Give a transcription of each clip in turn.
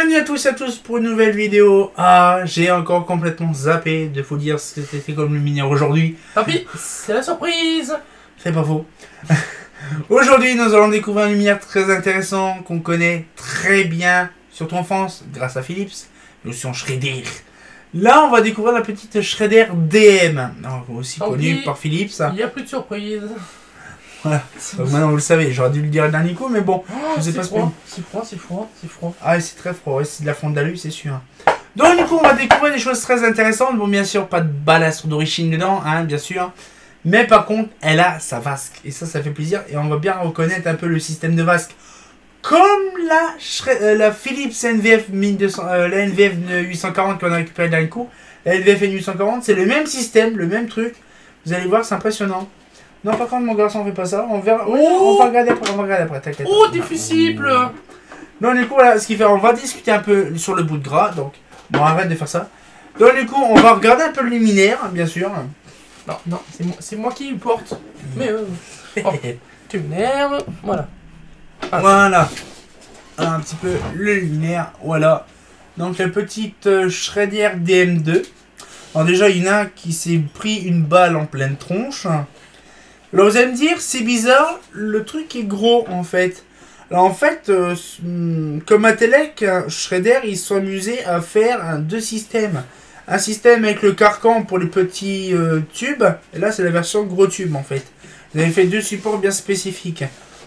Bienvenue à tous et à tous pour une nouvelle vidéo. Ah, j'ai encore complètement zappé de vous dire ce que c'était comme luminaire aujourd'hui. Tant pis, c'est la surprise. C'est pas faux. Aujourd'hui, nous allons découvrir un luminaire très intéressant qu'on connaît très bien, surtout en France, grâce à Philips, mais aussi en Schrader. Là, on va découvrir la petite Schrader DM, aussi connue par Philips. Il n'y a plus de surprise. Voilà. Donc maintenant, vous le savez, j'aurais dû le dire le dernier coup, mais bon, je sais pas ce que... C'est froid, c'est froid, c'est froid. Ah, c'est très froid, ouais, c'est de la fonte d'alu, c'est sûr. Donc, du coup, on va découvrir des choses très intéressantes. Bon, bien sûr, pas de ballastre d'origine dedans, hein, bien sûr. Mais par contre, elle a sa vasque. Et ça fait plaisir. Et on va bien reconnaître un peu le système de vasque. Comme la Philips NVF 1200, la NVF 840 qu'on a récupéré d'un coup. La NVF 840, c'est le même système, le même truc. Vous allez voir, c'est impressionnant. Non, par contre, mon garçon, on fait pas ça. On verra. On va regarder après, t'inquiète. Oh, difficile. Donc, du coup, voilà, ce qui fait, on va discuter un peu sur le bout de gras. Donc, bon, arrête de faire ça. Donc, du coup, on va regarder un peu le luminaire, bien sûr. Non, c'est moi qui le porte. Mais oh, tu m'énerves. Voilà. Voilà. Un petit peu le luminaire. Voilà. Donc, la petite Schrader DM2. Alors, déjà, il y en a qui s'est pris une balle en pleine tronche. Alors, vous allez me dire, c'est bizarre, le truc est gros, en fait. Alors, en fait, comme Atelec, Schrader, ils se sont amusés à faire deux systèmes. Un système avec le carcan pour les petits tubes, et là, c'est la version gros tube, en fait. Ils avaient fait deux supports bien spécifiques.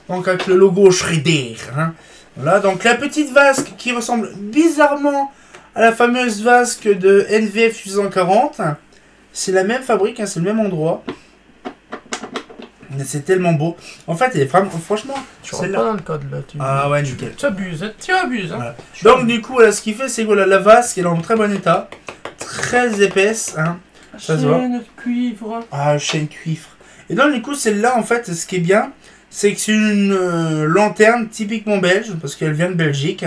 Donc, avec le logo Schrader. Hein. Voilà, donc la petite vasque qui ressemble bizarrement à la fameuse vasque de NVF 840. C'est la même fabrique, hein, c'est le même endroit. C'est tellement beau. En fait, elle est vraiment, franchement, tu rentres pas dans le code là. Ah ouais, nickel. Tu abuses, tu abuses. Hein. Voilà. Donc du coup, voilà, ce qu'il fait, c'est que la vasque elle est en très bon état, très épaisse, hein. Ça se voit. Chaîne cuivre. Ah, chaîne cuivre. Et donc du coup, celle-là, en fait, ce qui est bien, c'est que c'est une lanterne typiquement belge, parce qu'elle vient de Belgique,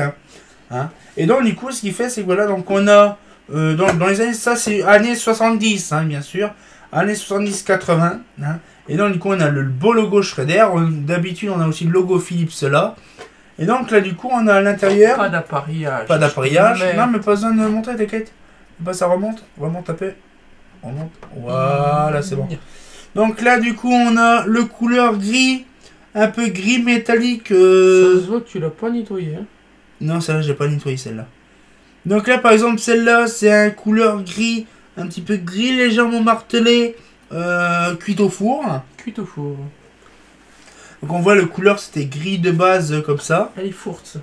hein. Et donc du coup, ce qu'il fait, c'est que voilà, donc on a dans les années, ça c'est années 70, hein, bien sûr, années 70-80, hein. Et donc, du coup, on a le beau logo Schrader. D'habitude, on a aussi le logo Philips là. Et donc, là, du coup, on a à l'intérieur... Pas d'appareillage. Pas d'appareillage. Non, mais pas besoin de montrer, t'inquiète. Bah, ça remonte. Remonte un peu. Remonte. Voilà, c'est bon. Donc, là, du coup, on a le couleur gris. Un peu gris métallique. Ça se voit que tu l'as pas nettoyé. Hein. Non, celle-là, j'ai pas nettoyé, celle-là. Donc, là, par exemple, celle-là, c'est un couleur gris. Un petit peu gris légèrement martelé. Cuite au four. Cuite au four. Donc on voit le couleur c'était gris de base comme ça. Elle est fourte.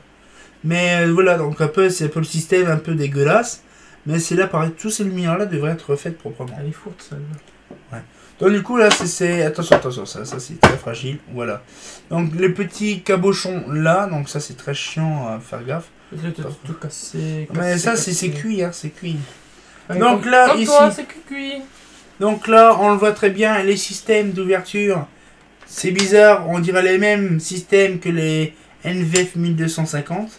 Mais voilà, donc un peu c'est un peu le système un peu dégueulasse. Mais c'est là pareil, tous ces lumières là devraient être refaites proprement. Elle est fourte celle-là. Ouais. Donc du coup là c'est attention, ça c'est très fragile. Voilà. Donc les petits cabochons là, donc ça c'est très chiant à faire gaffe. Tout cassé. Mais ça c'est cuit, hein, c'est cuit. Ouais, donc là comme ici. toi, c'est cuit. Donc là, on le voit très bien, les systèmes d'ouverture, c'est bizarre, on dirait les mêmes systèmes que les NVF 1250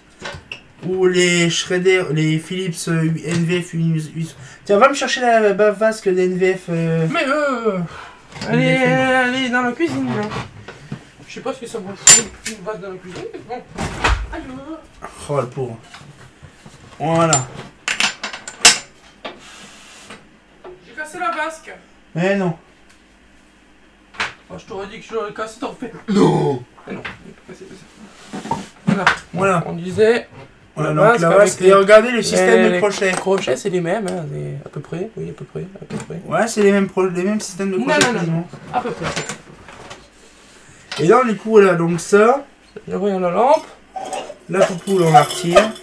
ou les Schrader, les Philips NVF 800. Tiens, va me chercher la vasque d'NVF. Mais elle est dans la cuisine là. Je sais pas ce que ça va faire une vasque dans la cuisine, mais bon. Aïe. Oh le pauvre. Voilà. C'est la vasque. Mais non. Oh, je t'aurais dit que je l'aurais cassé, t'en fais. Non. Mais non, cassé ça. Voilà. On disait. Voilà, donc la vasque. Et regardez le système de crochet. Les crochets, c'est les mêmes, hein, à peu près. Oui, à peu près. Ouais, c'est les mêmes systèmes de crochet quasiment. À peu près. Et là, du coup, voilà, donc ça. Je regarde la lampe. La poupoule, on la retire.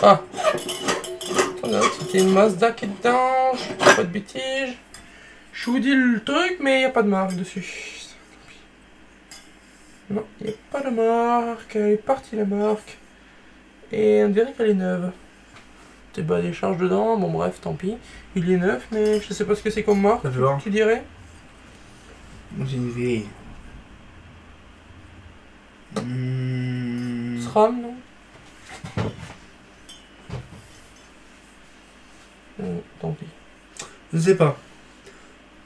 Ah. C'était une Mazda qui est dedans, pas de bêtises. Je vous dis le truc, mais il n'y a pas de marque dessus. Non, il n'y a pas de marque, elle est partie la marque. Et on dirait qu'elle est neuve. C'est bas des charges dedans, bon bref, tant pis. Il est neuf, mais je sais pas ce que c'est comme marque, tu dirais. J'ai une vieille. SRAM, non? Tant pis. Je sais pas.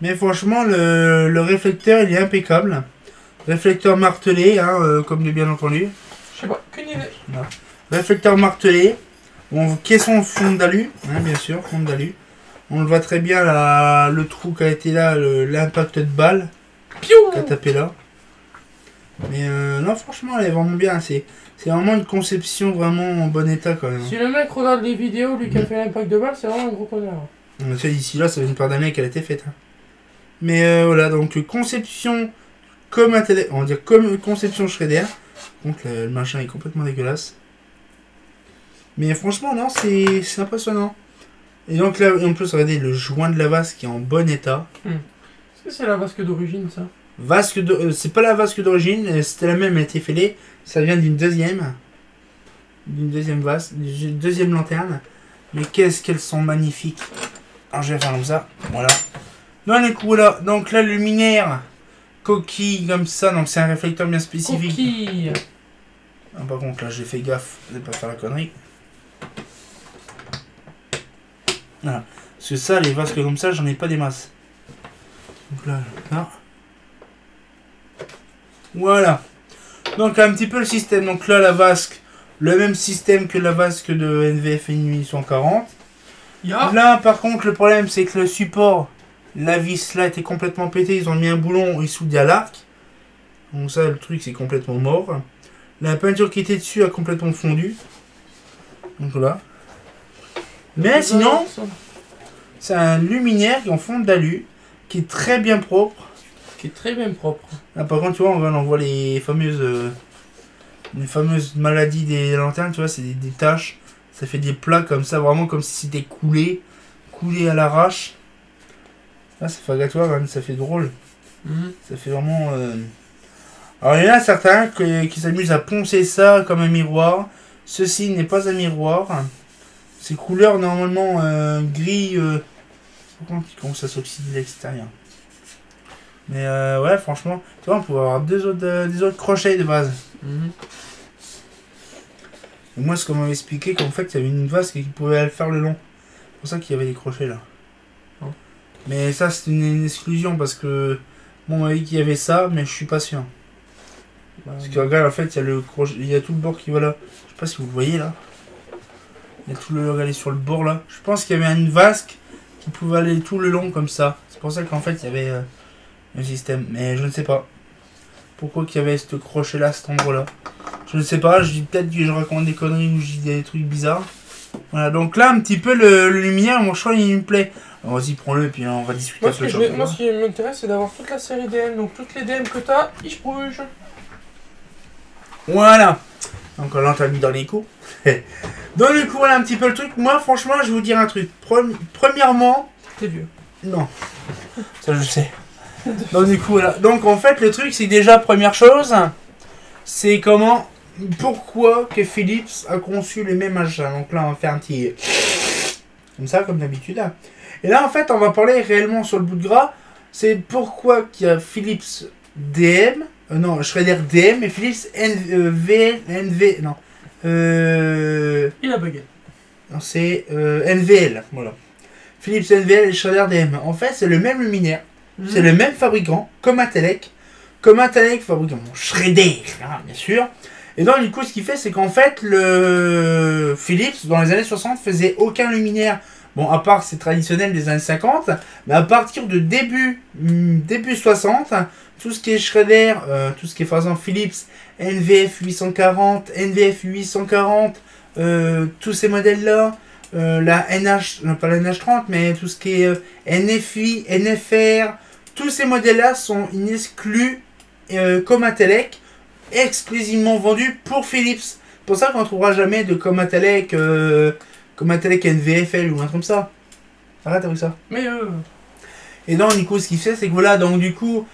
Mais franchement, le réflecteur, il est impeccable. Réflecteur martelé, hein, comme de bien entendu. Je sais pas, qu'une idée. Non. Réflecteur martelé. Bon, caisson fond d'alu, hein, bien sûr, fond d'alu. On le voit très bien, là, le trou qui a été là, l'impact de balle qui a tapé là. Mais non, franchement, elle est vraiment bien. C'est vraiment une conception vraiment en bon état quand même. Si le mec regarde les vidéos, lui qui a fait l'impact de balle, c'est vraiment un gros connard. D'ici là, ça fait une paire d'années qu'elle a été faite. Hein. Mais voilà, donc conception comme un télé... On va dire comme conception Shredder. Donc le machin est complètement dégueulasse. Mais franchement, non, c'est impressionnant. Et donc là, en plus, regardez le joint de la vasque qui est en bon état. Est-ce que c'est la vasque d'origine, ça? Vasque de... c'est pas la vasque d'origine, c'était la même, elle a été fêlée. Ça vient d'une deuxième. D'une deuxième vasque, d'une deuxième lanterne. Mais qu'est-ce qu'elles sont magnifiques. Alors je vais faire comme ça, voilà. Donc du coup là, donc la luminaire coquille comme ça, donc c'est un réflecteur bien spécifique. Coquille. Ah, par contre là j'ai fait gaffe de ne pas faire la connerie. Voilà. Parce que ça, les vasques comme ça, j'en ai pas des masses. Donc là, là. Voilà. Donc un petit peu le système. Donc là la vasque, le même système que la vasque de NVF 1840. Là par contre le problème c'est que le support, la vis là était complètement pété, ils ont mis un boulon et soudé à l'arc. Donc ça le truc c'est complètement mort. La peinture qui était dessus a complètement fondu. Donc voilà. Mais sinon, c'est un luminaire en fonte d'alu qui est très bien propre. Là par contre tu vois, on voit les fameuses maladies des lanternes, tu vois, c'est des taches. Ça fait des plaques comme ça, vraiment comme si c'était coulé à l'arrache. Là, ça fait agatoire, hein, ça fait drôle. Ça fait vraiment... Alors, il y en a certains qui s'amusent à poncer ça comme un miroir. Ceci n'est pas un miroir. C'est couleur normalement gris... Comment ça s'oxyde de l'extérieur. Mais ouais, franchement, tu vois, on pouvait avoir des autres crochets de base. Moi, ce qu'on m'avait expliqué, qu'en fait, il y avait une vasque qui pouvait faire le long. C'est pour ça qu'il y avait des crochets là. Mais ça, c'est une exclusion parce que bon, on m'a dit qu'il y avait ça, mais je suis pas sûr. Parce que regarde, en fait, il y a le crochet, il y a tout le bord qui va là. Je sais pas si vous le voyez là. Il y a tout le regardez sur le bord là. Je pense qu'il y avait une vasque qui pouvait aller tout le long comme ça. C'est pour ça qu'en fait, il y avait un système. Mais je ne sais pas. Pourquoi qu'il y avait ce crochet là, à cet endroit là. Je ne sais pas, je dis peut-être que je raconte des conneries ou je dis des trucs bizarres. Voilà, donc là, un petit peu le luminaire, mon choix, il me plaît. Alors, vas-y, prends-le et puis on va discuter moi, ce qui m'intéresse, c'est d'avoir toute la série DM. Donc, toutes les DM que t'as, ils se bougent. Voilà. Donc là, on t'a mis dans les coups. Donc, du coup, voilà un petit peu le truc. Moi, franchement, je vais vous dire un truc. Premièrement... T'es vieux. Non. Ça, je sais. Donc, du coup, voilà. Donc, en fait, le truc, c'est déjà, première chose, c'est pourquoi que Philips a conçu les mêmes machins. Donc là, on va faire un petit... Comme ça, comme d'habitude. Et là, en fait, on va parler réellement sur le bout de gras. C'est pourquoi qu'il y a Philips DM... non, Shredder DM et Philips NV... Non. Il a bugué. Non, c'est NVL. Voilà. Philips NVL et Shredder DM. En fait, c'est le même luminaire. C'est le même fabricant, comme un Telec. Comme un Telec fabricant Shredder, hein, bien sûr. Et donc, du coup, ce qu'il fait, c'est qu'en fait, le Philips, dans les années 60, faisait aucun luminaire. Bon, à part, c'est traditionnel des années 50. Mais à partir de début 60, tout ce qui est Shredder, tout ce qui est, par exemple, Philips, NVF 840, NVF 840, tous ces modèles-là, la NH, non pas la NH30, mais tout ce qui est NFI, NFR, tous ces modèles-là sont inexclus comme un Telec, exclusivement vendus pour Philips. C'est pour ça qu'on ne trouvera jamais de comme un Telec NVFL ou un truc comme ça. Arrête avec ça. Mais Et donc du coup ce qu'il fait c'est que voilà, donc du coup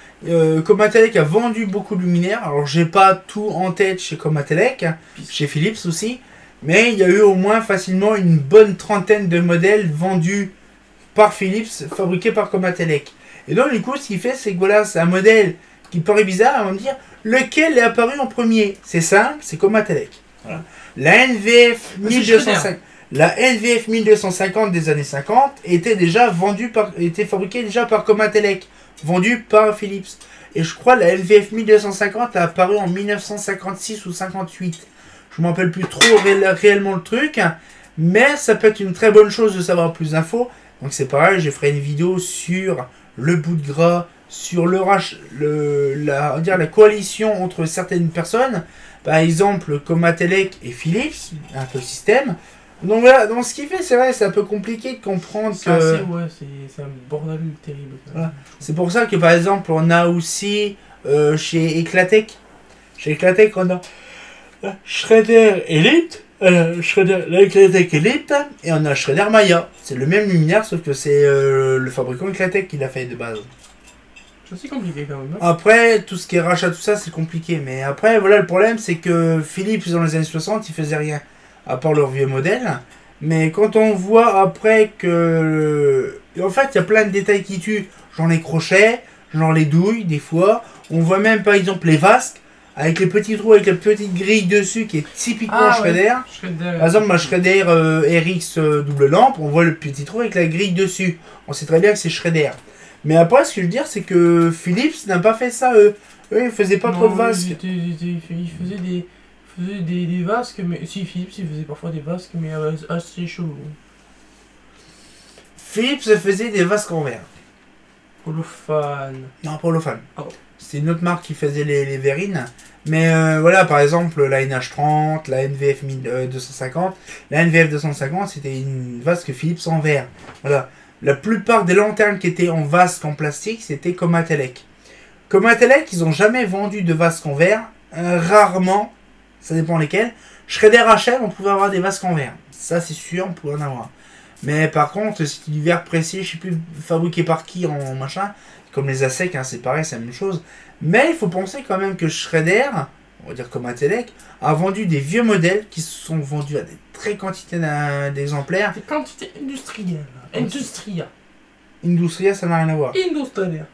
Comatelec a vendu beaucoup de luminaires. Alors j'ai pas tout en tête chez Comatelec, chez Philips aussi, mais il y a eu au moins facilement une bonne trentaine de modèles vendus par Philips, fabriqués par Comatelec. Et donc du coup ce qu'il fait c'est que voilà, c'est un modèle qui paraît bizarre, on va me dire lequel est apparu en premier. C'est simple, c'est Comatelec. Voilà. La NVF 1250. La NVF 1250 des années 50 était fabriquée déjà par Comatelec, vendue par Philips. Et je crois la NVF 1250 a apparu en 1956 ou 58. Je me rappelle plus trop réellement le truc. Mais ça peut être une très bonne chose de savoir plus d'infos. Donc c'est pareil, je ferai une vidéo sur le bout de gras, sur la coalition entre certaines personnes. Par exemple, Comatelec et Philips, un peu système. Donc voilà, dans ce qu'il fait, c'est vrai, c'est un peu compliqué de comprendre que... Ouais, c'est un bordel terrible. Voilà. C'est pour ça que par exemple, on a aussi chez Eclatec. Chez Eclatec, on a Schrader Elite. L'Eclatec Elite et on a Schrader Maya. C'est le même luminaire, sauf que c'est le fabricant Eclatec qui l'a fait de base. C'est aussi compliqué quand même. Hein. Après, tout ce qui est rachat, tout ça, c'est compliqué. Mais après, voilà, le problème, c'est que Philips, dans les années 60, il faisait rien. À part leur vieux modèle. Mais quand on voit après que... En fait, il y a plein de détails qui tuent. Genre les crochets, genre les douilles, des fois. On voit même, par exemple, les vasques. Avec les petits trous, avec la petite grille dessus, qui est typiquement Schrader. Ouais. Par exemple, ma Schrader RX double lampe, on voit le petit trou avec la grille dessus. On sait très bien que c'est Schrader. Mais après, ce que je veux dire, c'est que Philips n'a pas fait ça, eux. Eux, ils faisaient pas trop de vasques. Ils faisaient des vasques, mais... Si, Philips, ils faisaient parfois des vasques, mais assez chaud. Philips faisait des vasques en verre. Holophane. Non, pas Holophane. Oh. C'est une autre marque qui faisait les verrines. Mais voilà, par exemple, la NH30, la NVF 250. La NVF 250, c'était une vasque Philips en verre. Voilà. La plupart des lanternes qui étaient en vasque en plastique, c'était Comatelec. Comatelec, ils n'ont jamais vendu de vasque en verre. Rarement. Ça dépend lesquels. Schrader HM, on pouvait avoir des vasques en verre. Ça, c'est sûr, on pouvait en avoir. Mais par contre, c'était du verre pressé, je sais plus fabriqué par qui en machin. Comme les ASEC, hein, c'est pareil, c'est la même chose. Mais il faut penser quand même que Schrader, on va dire comme Atelec, a vendu des vieux modèles qui se sont vendus à des très quantités d'exemplaires. Des quantités industrielles. Industria, ça n'a rien à voir.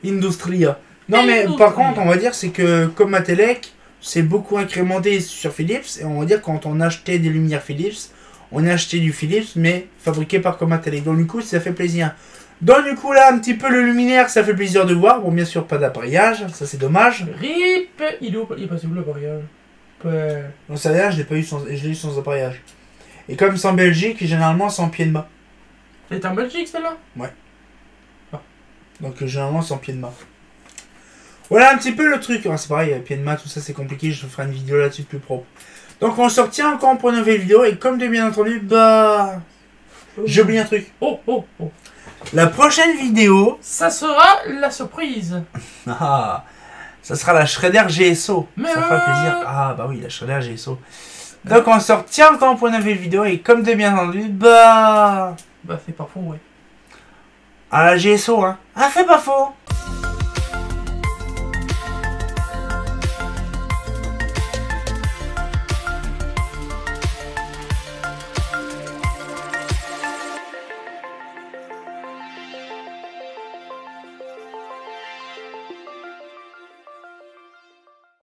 Industria. Non, mais par contre, on va dire c'est que comme Atelec, c'est beaucoup incrémenté sur Philips. Et on va dire quand on achetait des lumières Philips, on a acheté du Philips, mais fabriqué par Comatelec. Donc du coup, ça fait plaisir. Donc du coup, là, un petit peu le luminaire, ça fait plaisir de voir. Bon, bien sûr, pas d'appareillage, ça c'est dommage. RIP. Il est passé où l'appareillage? Ouais. Non, ça là, je l'ai eu sans appareillage. Et comme c'est en Belgique, généralement, c'est en pied de mât. Elle est en Belgique, celle-là? Ouais. Ah. Donc généralement, c'est en pied de mât. Voilà un petit peu le truc. Ah, c'est pareil, pied de mât, tout ça, c'est compliqué. Je ferai une vidéo là-dessus plus propre. Donc on se retient encore pour une nouvelle vidéo. Et comme de bien entendu, bah... J'ai oublié un truc. Oh. La prochaine vidéo... Ça sera la surprise. Ah, ça sera la Schrader GSO. Mais ça fera plaisir. Ah bah oui, la Schrader GSO. Donc on se retient encore pour une nouvelle vidéo. Et comme de bien entendu, bah... Bah c'est pas faux, ouais. À la GSO, hein. Ah, c'est pas faux.